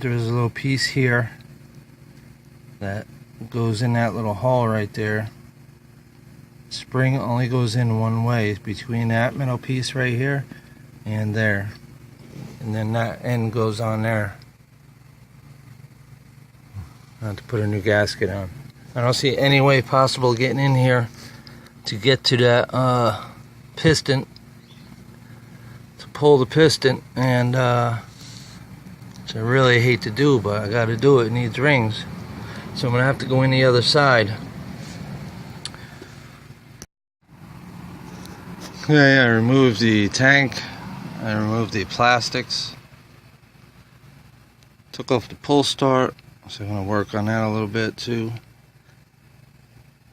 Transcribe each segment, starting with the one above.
there's a little piece here that goes in that little hole right there. Spring only goes in one way, between that middle piece right here and there, and then that end goes on there. I have to put a new gasket on. I don't see any way possible getting in here to get to that piston, to pull the piston, and which I really hate to do, but I gotta do it. It needs rings, so I'm gonna have to go in the other side. Okay, I removed the tank, I removed the plastics, took off the pull start, so I'm gonna work on that a little bit too.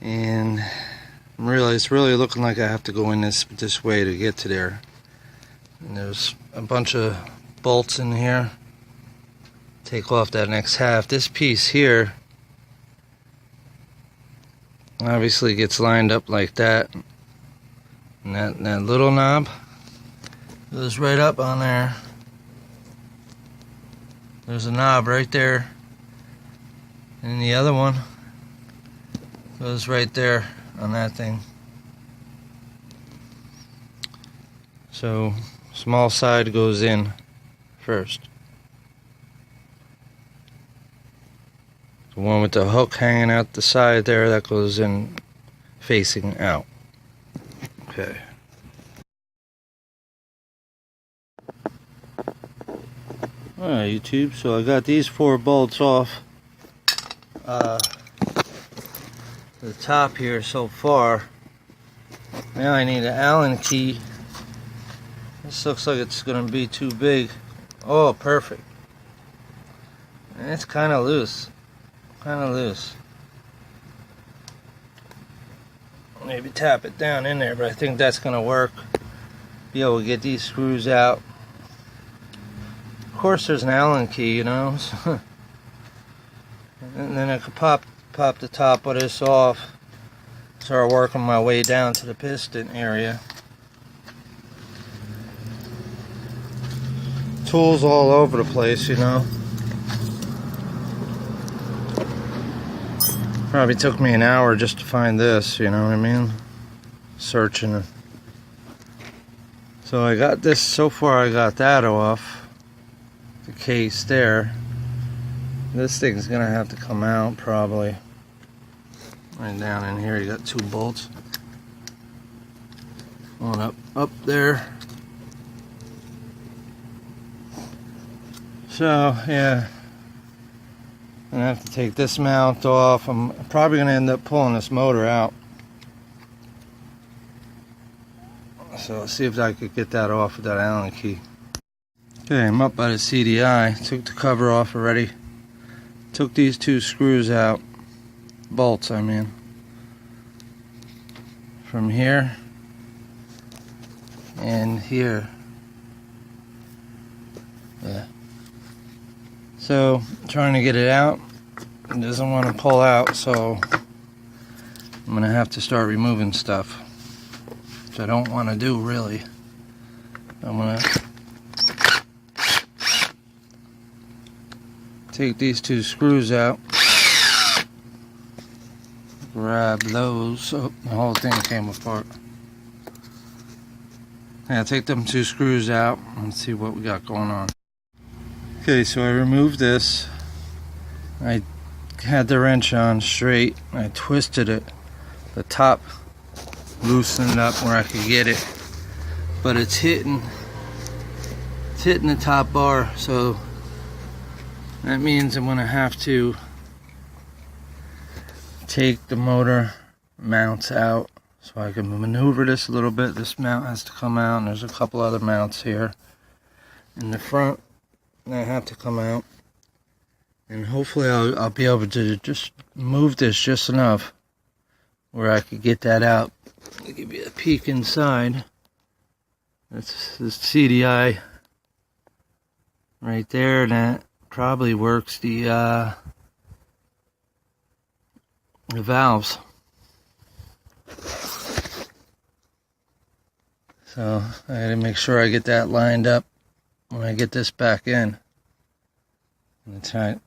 And it's really looking like I have to go in this way to get to there. And there's a bunch of bolts in here. Take off that next half. This piece here obviously gets lined up like that. And that little knob goes right up on there. There's a knob right there. And the other one goes right there on that thing. So small side goes in first. The one with the hook hanging out the side there, that goes in facing out. Okay. Alright, YouTube, so I got these 4 bolts off the top here so far. Now I need an Allen key. This looks like it's going to be too big. Oh, perfect. And it's kind of loose. Maybe tap it down in there, but I think that's going to work. Be able to get these screws out. Of course there's an Allen key, you know. And then I could pop the top of this off. Start working my way down to the piston area. Tools all over the place, you know. Probably took me an hour just to find this, you know what I mean? Searching. So I got this, so far I got that off. The case there. This thing's gonna have to come out probably. Right down in here, you got 2 bolts. One up there. So, yeah. I'm gonna have to take this mount off. I'm probably gonna end up pulling this motor out. So I'll see if I could get that off with that Allen key. Okay, I'm up by the CDI. Took the cover off already. Took these 2 screws out. Bolts, I mean. From here and here. Yeah. So, trying to get it out. It doesn't want to pull out, so I'm going to have to start removing stuff, which I don't want to do, really. I'm going to take these 2 screws out. Grab those. Oh, the whole thing came apart. Yeah, take them 2 screws out and see what we got going on. Okay, so I removed this. I had the wrench on straight. I twisted it. The top loosened it up where I could get it. But it's hitting the top bar, so that means I'm gonna have to take the motor mounts out so I can maneuver this a little bit. This mount has to come out, and there's a couple other mounts here in the front that have to come out, and hopefully I'll be able to just move this just enough where I could get that out. I'll give you a peek inside. That's the CDI right there, and that probably works the valves. So I gotta make sure I get that lined up when I get this back in. And try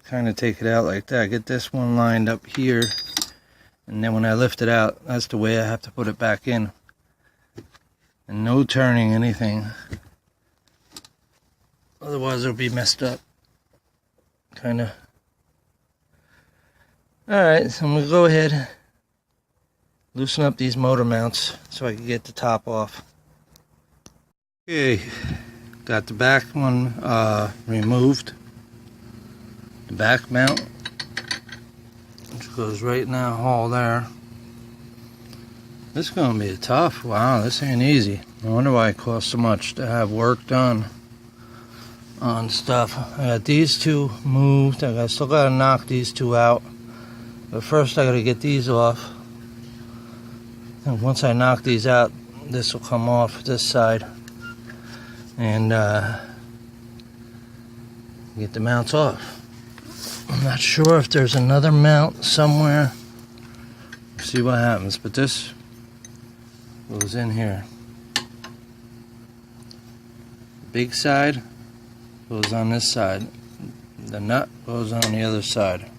kind of take it out like that. Get this one lined up here, and then when I lift it out, that's the way I have to put it back in. And no turning anything, otherwise it'll be messed up. Kind of. Alright, so I'm going to go ahead, loosen up these motor mounts so I can get the top off. Okay, got the back one removed. The back mount, which goes right in that hole there. This is going to be tough. Wow, this ain't easy. I wonder why it costs so much to have work done on stuff. I got these two moved. I still got to knock these two out. But first I got to get these off. And once I knock these out, this will come off this side. And get the mounts off. I'm not sure if there's another mount somewhere. See what happens. But this goes in here. Big side goes on this side. The nut goes on the other side.